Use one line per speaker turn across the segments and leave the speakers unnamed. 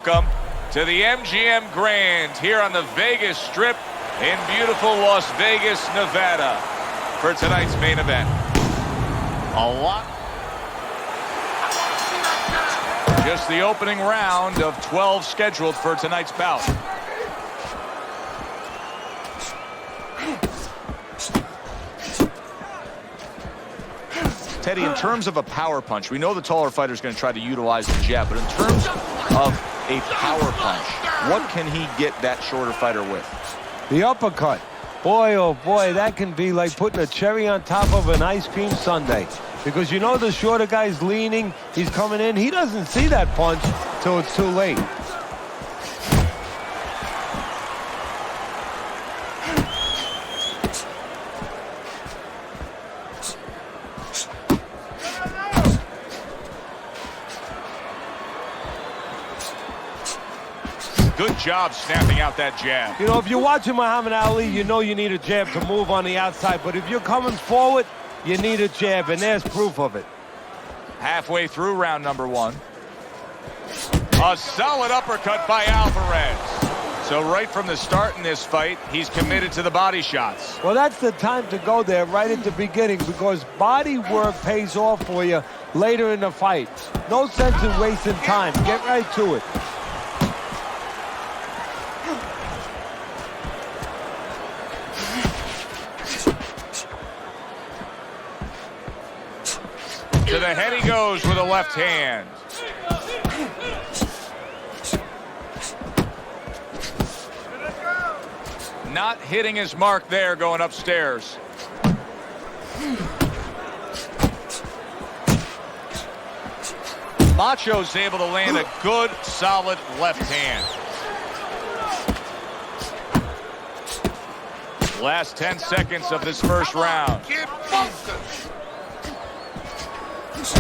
welcome to the MGM Grand here on the Vegas Strip in beautiful Las Vegas, Nevada for tonight's main event. Just the opening round of 12 scheduled for tonight's bout. Teddy, in terms of a power punch, we know the taller fighter is going to try to utilize the jab, but in terms of a power punch, what can he get that shorter fighter with?
The uppercut. Boy, oh boy, that can be like putting a cherry on top of an ice cream sundae. Because you know the shorter guy's leaning, he's coming in, he doesn't see that punch till it's too late.
Good job snapping out that jab.
You know, if you're watching Muhammad Ali, you know you need a jab to move on the outside. But if you're coming forward, you need a jab, and there's proof of it.
Halfway through round number one. A solid uppercut by Alvarez. So right from the start in this fight, he's committed to the body shots.
Well, that's the time to go there right at the beginning, because body work pays off for you later in the fight. No sense in wasting time. Get right to it.
To the head he goes with a left hand. Not hitting his mark there going upstairs. Macho's able to land a good, solid left hand. Last 10 seconds of this first round.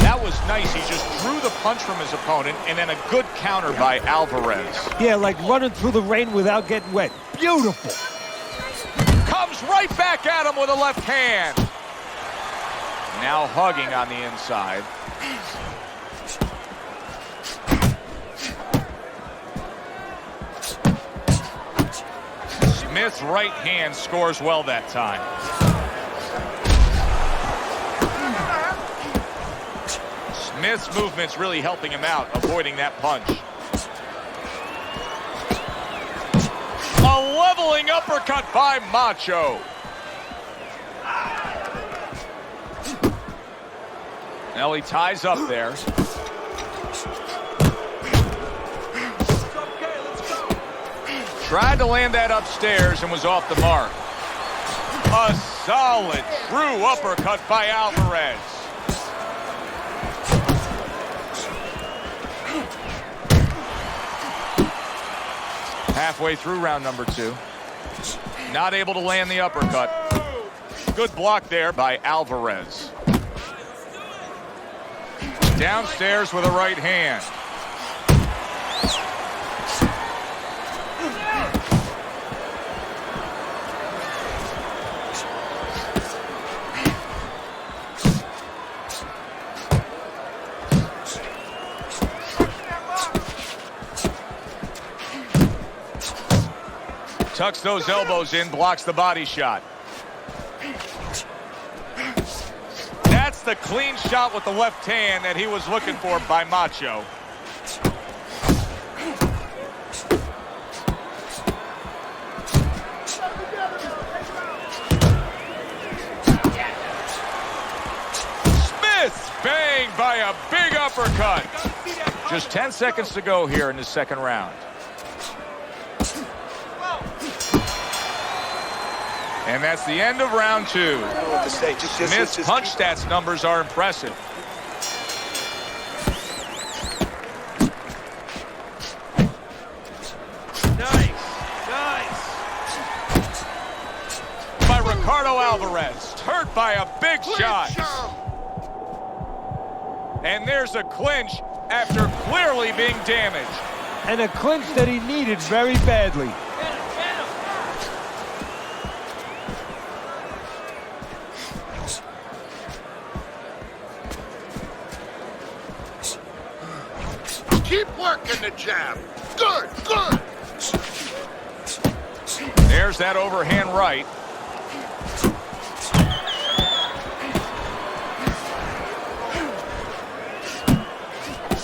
That was nice. He just drew the punch from his opponent, and then a good counter by Alvarez.
Yeah, like running through the rain without getting wet. Beautiful.
Comes right back at him with a left hand. Now hugging on the inside. Smith's right hand scores well that time. Smith's movement's really helping him out, avoiding that punch. A leveling uppercut by Macho. Now he ties up there. Tried to land that upstairs and was off the mark. A solid, true uppercut by Alvarez. Halfway through round number two. Not able to land the uppercut. Good block there by Alvarez. Downstairs with a right hand. Tucks those elbows in, blocks the body shot. That's the clean shot with the left hand that he was looking for by Macho. Smith banged by a big uppercut. Just 10 seconds to go here in the second round. And that's the end of round two. Smith's punch stats numbers are impressive. Nice. By Ricardo Alvarez. Hurt by a big shot. And there's a clinch after clearly being damaged.
And a clinch that he needed very badly.
Keep working the jab. Good, good.
There's that overhand right.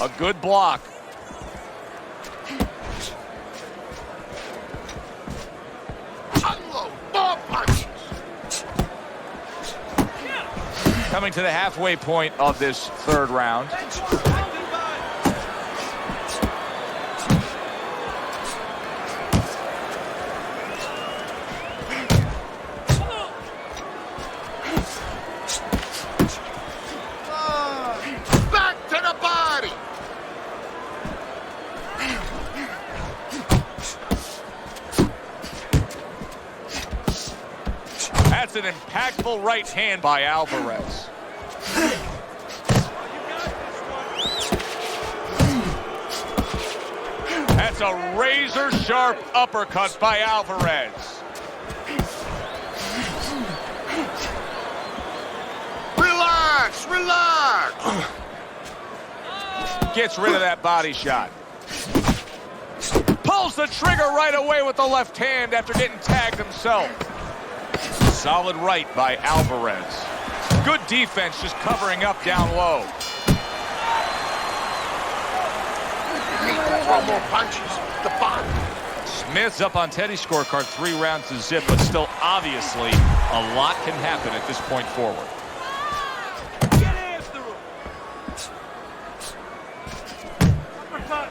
A good block.
Unload more punches.
Coming to the halfway point of this third round.
Back to the body.
That's an impactful right hand by Alvarez. That's a razor-sharp uppercut by Alvarez.
Relax, relax.
Gets rid of that body shot. Pulls the trigger right away with the left hand after getting tagged himself. Solid right by Alvarez. Good defense just covering up down low.
Need to throw more punches. The body.
Smith's up on Teddy's scorecard, 3 rounds to zip, but still obviously a lot can happen at this point forward.
Get after him. Uppercut.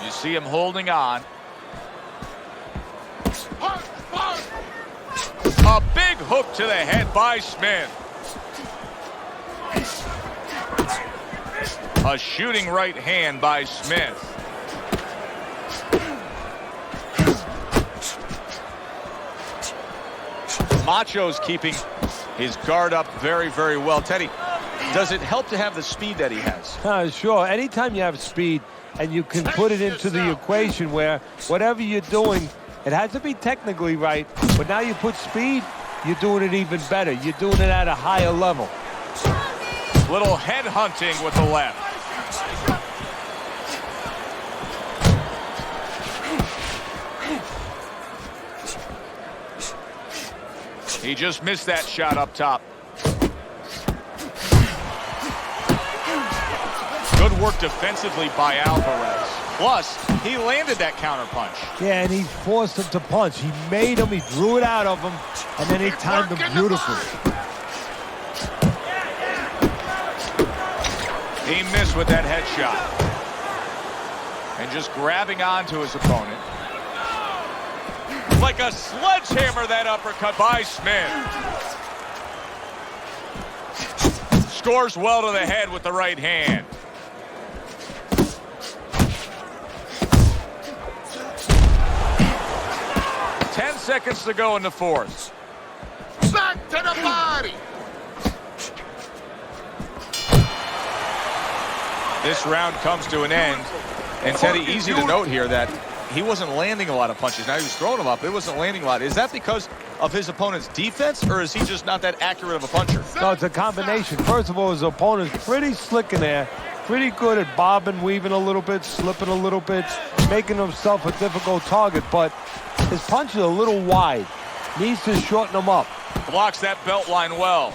You see him holding on.
Punch, punch.
A big hook to the head by Smith. A shooting right hand by Smith. Macho's keeping his guard up very, very well. Teddy, does it help to have the speed that he has?
Sure. Anytime you have speed and you can put it into the equation where whatever you're doing, it has to be technically right, but now you put speed, you're doing it even better. You're doing it at a higher level.
Little head hunting with the left. He just missed that shot up top. Good work defensively by Alvarez. Plus, he landed that counterpunch.
Yeah, and he forced him to punch. He made him, he drew it out of him, and then he timed him beautifully.
He missed with that headshot. And just grabbing onto his opponent. Like a sledgehammer, that uppercut by Smith. Scores well to the head with the right hand. Seconds to go in the fourth.
Back to the body.
This round comes to an end. And Teddy, easy to note here that he wasn't landing a lot of punches. Now he was throwing them up, but he wasn't landing a lot. Is that because of his opponent's defense, or is he just not that accurate of a puncher?
No, it's a combination. First of all, his opponent's pretty slick in there. Pretty good at bobbing, weaving a little bit, slipping a little bit, making himself a difficult target, but his punch is a little wide. Needs to shorten them up.
Blocks that belt line well.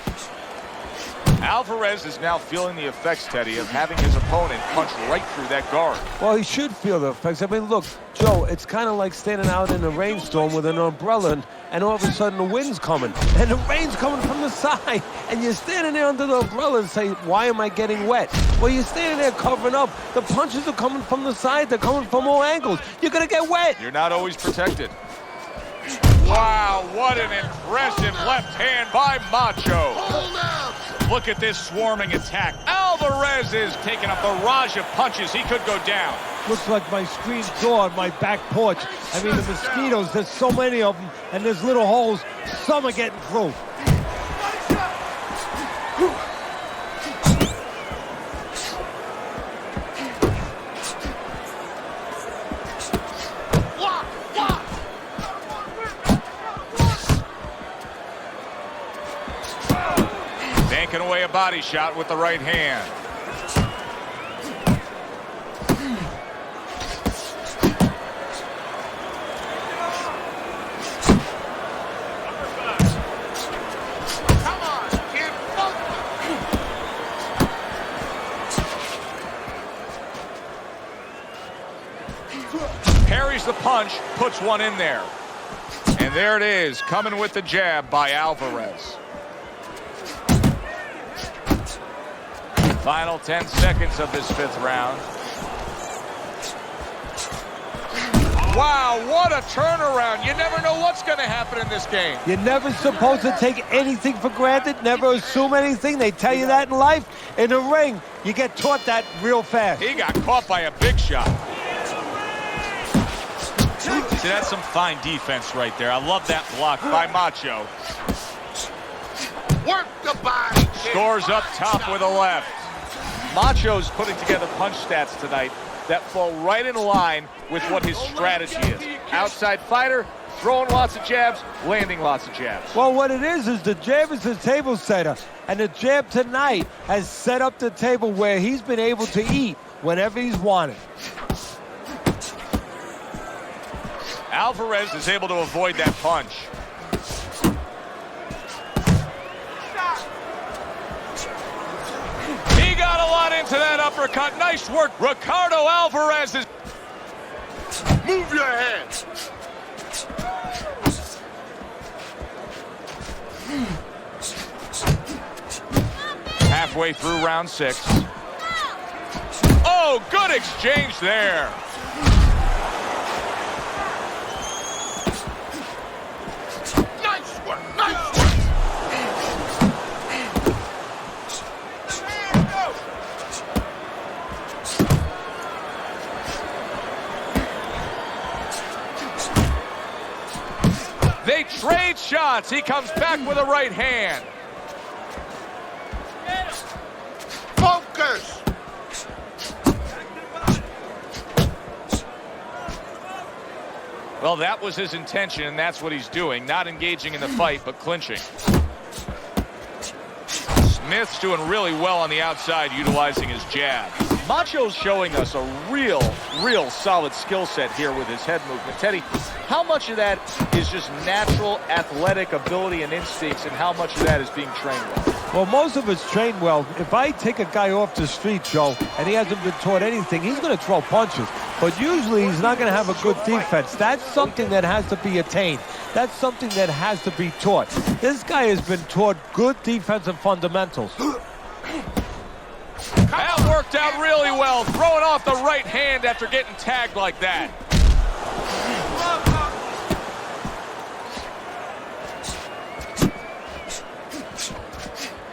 Alvarez is now feeling the effects, Teddy, of having his opponent punch right through that guard.
Well, he should feel the effects. I mean, look, Joe, it's kind of like standing out in a rainstorm with an umbrella, and all of a sudden the wind's coming, and the rain's coming from the side, and you're standing there under the umbrella and say, why am I getting wet? Well, you're standing there covering up. The punches are coming from the side. They're coming from all angles. You're going to get wet.
You're not always protected. Wow, what an impressive left hand by Macho.
Hold up.
Look at this swarming attack. Alvarez is taking a barrage of punches. He could go down.
Looks like my screen door on my back porch. I mean, the mosquitoes, there's so many of them, and there's little holes. Some are getting through.
Yanking away a body shot with the right hand.
Come on, kid.
Parries the punch, puts one in there. And there it is, coming with the jab by Alvarez. Final 10 seconds of this 5th round. Wow, what a turnaround. You never know what's going to happen in this game.
You're never supposed to take anything for granted, never assume anything. They tell you that in life. In the ring, you get taught that real fast.
He got caught by a big shot. See, that's some fine defense right there. I love that block by Macho.
Work the body, kid.
Scores up top with a left. Macho's putting together punch stats tonight that fall right in line with what his strategy is. Outside fighter, throwing lots of jabs, landing lots of jabs.
Well, what it is the jab is the table setter. And the jab tonight has set up the table where he's been able to eat whenever he's wanted.
Alvarez is able to avoid that punch. He got a lot into that uppercut. Nice work. Ricardo Alvarez is...
Move your hands.
Halfway through round 6. Oh, good exchange there.
Nice work. Nice work.
They trade shots. He comes back with a right hand.
Focus.
Well, that was his intention, and that's what he's doing. Not engaging in the fight, but clinching. Smith's doing really well on the outside, utilizing his jab. Macho's showing us a real solid skill set here with his head movement. Teddy, how much of that is just natural athletic ability and instincts, and how much of that is being trained well?
Well, most of it's trained well. If I take a guy off the street, Joe, and he hasn't been taught anything, he's going to throw punches. But usually he's not going to have a good defense. That's something that has to be attained. That's something that has to be taught. This guy has been taught good defensive fundamentals.
That worked out really well, throwing off the right hand after getting tagged like that.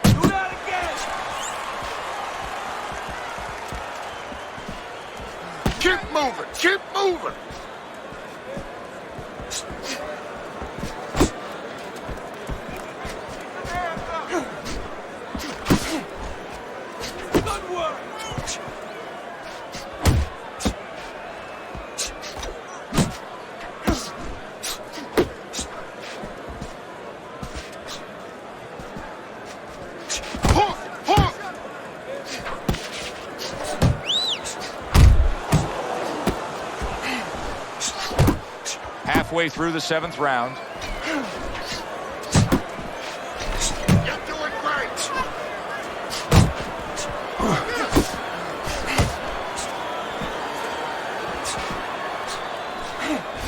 Do that again.
Keep moving. Keep moving.
Good work.
Hook, hook.
Halfway through the 7th round.
You're doing great.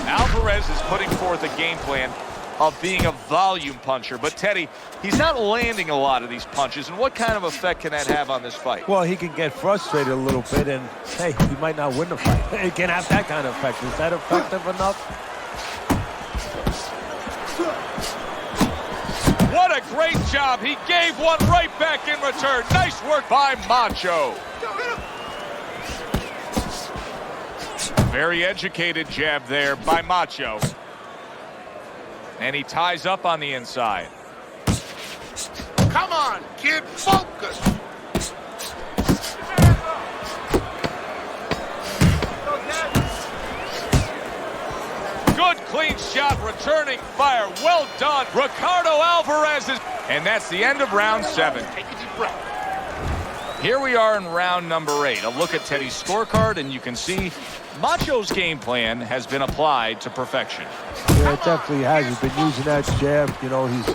Alvarez is putting forth a game plan of being a volume puncher. But, Teddy, he's not landing a lot of these punches. And what kind of effect can that have on this fight?
Well, he can get frustrated a little bit, and, hey, he might not win the fight. It can have that kind of effect. Is that effective enough?
What a great job. He gave one right back in return. Nice work by Macho. Very educated jab there by Macho. And he ties up on the inside.
Come on, kid. Focus.
Good clean shot returning fire. Well done. Ricardo Alvarez is... And that's the end of round 7.
Take a deep breath.
Here we are in round number 8. A look at Teddy's scorecard, and you can see Macho's game plan has been applied to perfection.
Yeah, it definitely has. He's been using that jab. You know, he's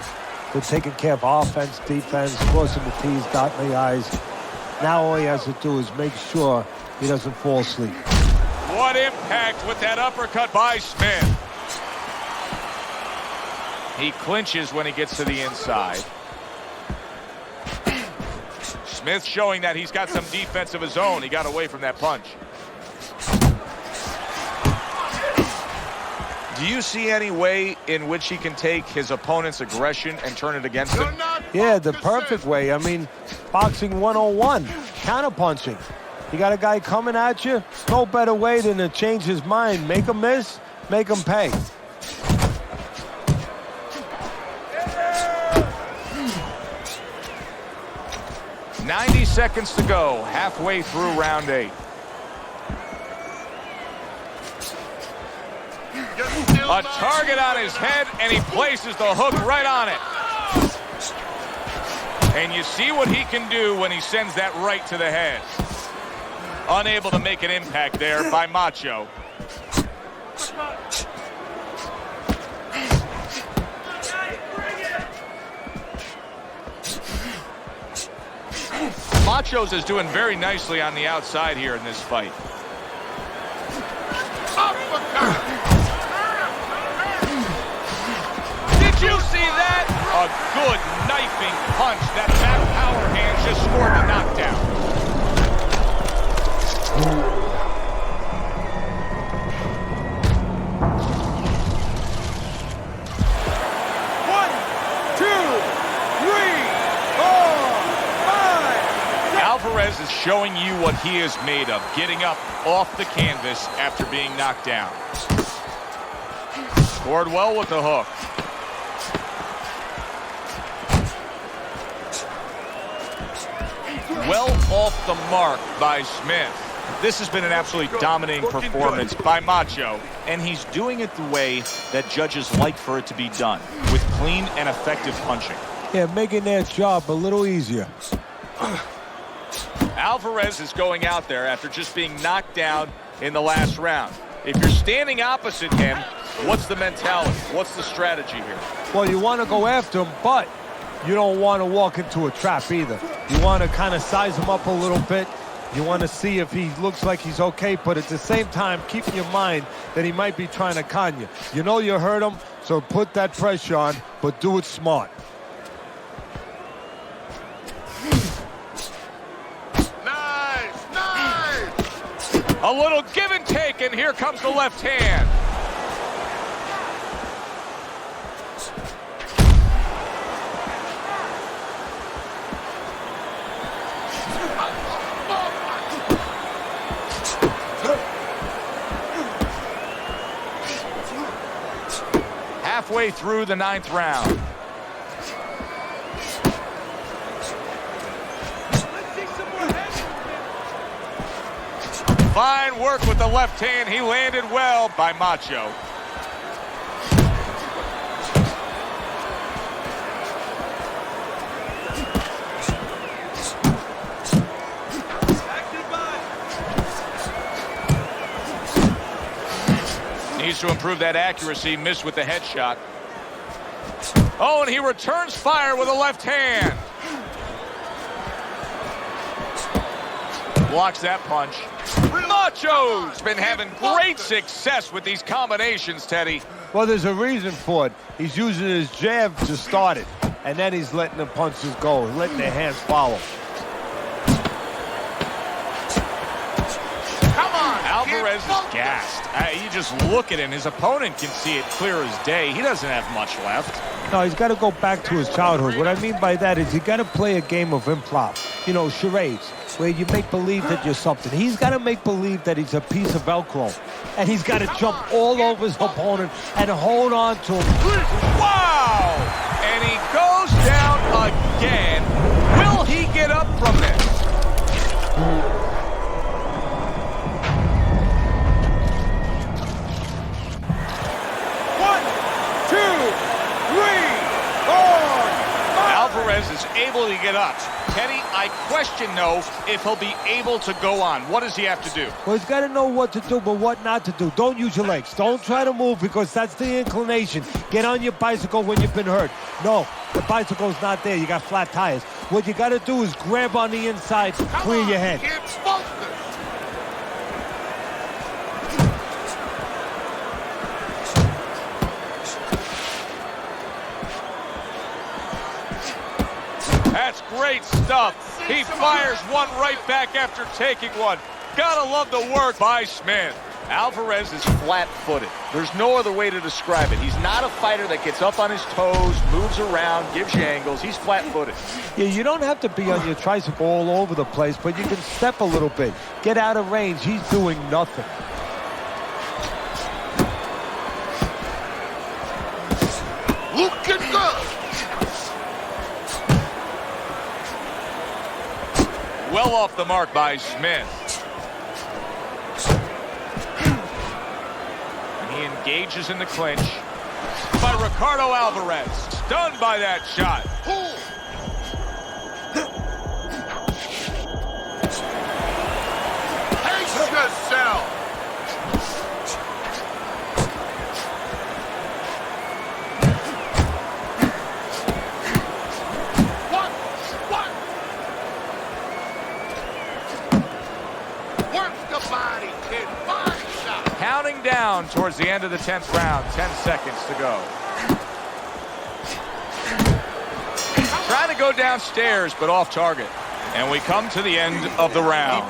been taking care of offense, defense, crossing the T's, dotting the I's. Now all he has to do is make sure he doesn't fall asleep.
What impact with that uppercut by Smith. He clinches when he gets to the inside. Smith showing that he's got some defense of his own. He got away from that punch. Do you see any way in which he can take his opponent's aggression and turn it against him?
Yeah, the perfect way. I mean, boxing 101, counterpunching. You got a guy coming at you, no better way than to change his mind. Make him miss, make him pay.
"90 seconds to go, halfway through round 8. A target on his head, and he places the hook right on it. And you see what he can do when he sends that right to the head. Unable to make an impact there by Macho. Machos is doing very nicely on the outside here in this fight. Did you see that? A good knifing punch. That back power hand just scored the knockdown. Alvarez is showing you what he is made of, getting up off the canvas after being knocked down. Scored well with the hook. Well off the mark by Smith. This has been an absolutely dominating performance by Macho, and he's doing it the way that judges like for it to be done, with clean and effective punching.
Yeah, making their job a little easier.
Alvarez is going out there after just being knocked down in the last round. If you're standing opposite him, what's the mentality? What's the strategy here?
Well, you want to go after him, but you don't want to walk into a trap either. You want to kind of size him up a little bit. You want to see if he looks like he's okay, but at the same time, keep in your mind that he might be trying to con you. You know you hurt him, so put that pressure on, but do it smart.
A little give and take, and here comes the left hand. Halfway through the 9th round. Fine work with the left hand. He landed well by Macho. Needs to improve that accuracy. Missed with the headshot. Oh, and he returns fire with a left hand. Blocks that punch. Macho's been having great success with these combinations, Teddy.
Well, there's a reason for it. He's using his jab to start it, and then he's letting the punches go, letting their hands follow.
Come on,
Alvarez is gassed. You just look at him. His opponent can see it clear as day. He doesn't have much left.
No, he's got to go back to his childhood. What I mean by that is you got to play a game of improv. You know, charades, where you make believe that you're something. He's got to make believe that he's a piece of Velcro. And he's got to jump all over his opponent and hold on to him.
Wow! And he goes down again. Will he get up from this? to get up. Teddy, I question, though, if he'll be able to go on. What does he have to do?
Well, he's got to know what to do, but what not to do. Don't use your legs. Don't try to move because that's the inclination. Get on your bicycle when you've been hurt. No, the bicycle's not there. You got flat tires. What you got to do is grab on the inside, clear your head.
Can't smoke this.
That's great stuff. He fires one right back after taking one. Gotta love the work by Smith. Alvarez is flat-footed. There's no other way to describe it. He's not a fighter that gets up on his toes, moves around, gives you angles. He's flat-footed.
Yeah, you don't have to be on your tricycle all over the place, but you can step a little bit. Get out of range. He's doing nothing.
Looking good.
Well off the mark by Smith. And he engages in the clinch by Ricardo Alvarez. Stunned by that shot.
Pull. Pace yourself. Body, kid. Body shot.
Counting down towards the end of the 10th round. 10 seconds to go. Trying to go downstairs, but off target. And we come to the end of the round.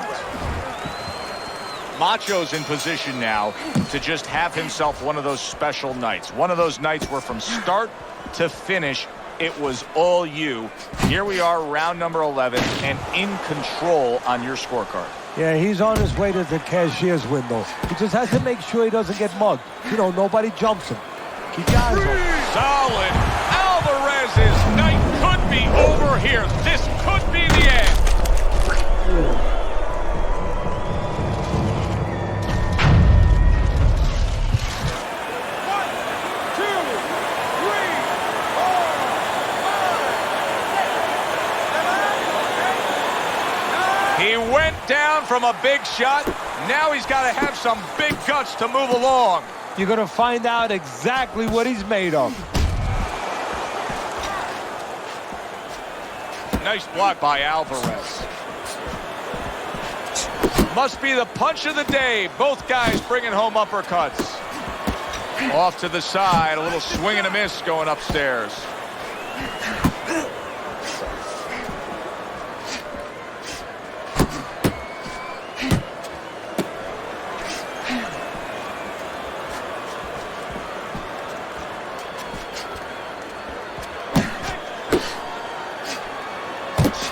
Macho's in position now to just have himself one of those special nights. One of those nights where from start to finish, it was all you. Here we are, round number 11, and in control on your scorecard.
Yeah, he's on his way to the cashier's window. He just has to make sure he doesn't get mugged. You know, nobody jumps him. Keep your eyes open.
Solid. Alvarez's night could be over here. This could be the end. He went down from a big shot. Now he's got to have some big guts to move along.
You're going to find out exactly what he's made of.
Nice block by Alvarez. Must be the punch of the day. Both guys bringing home uppercuts. Off to the side. A little swing and a miss going upstairs.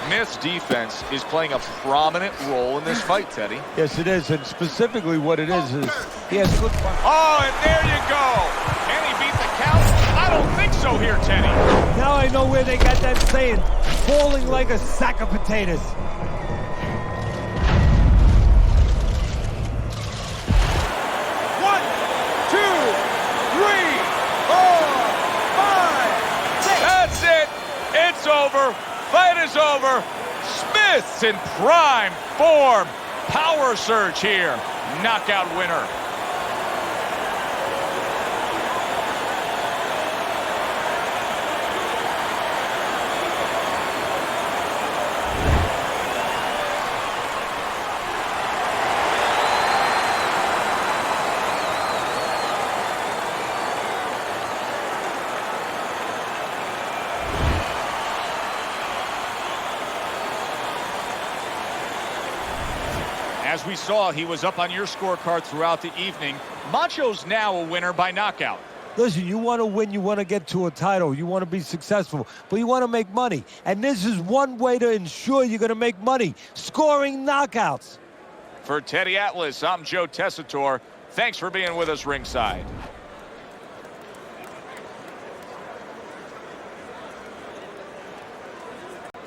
Smith's defense is playing a prominent role in this fight, Teddy.
Yes, it is, and specifically what it is he has good fun.
Oh, and there you go. Can he beat the count? I don't think so here, Teddy.
Now I know where they got that saying, falling like a sack of potatoes.
One, two, three, four, five, six.
That's it. It's over. Fight is over. Smith's in prime form. Power surge here. Knockout winner. As we saw, he was up on your scorecard throughout the evening. Macho's now a winner by knockout.
Listen, you want to win, you want to get to a title, you want to be successful, but you want to make money. And this is one way to ensure you're going to make money, scoring knockouts.
For Teddy Atlas, I'm Joe Tessitore. Thanks for being with us ringside.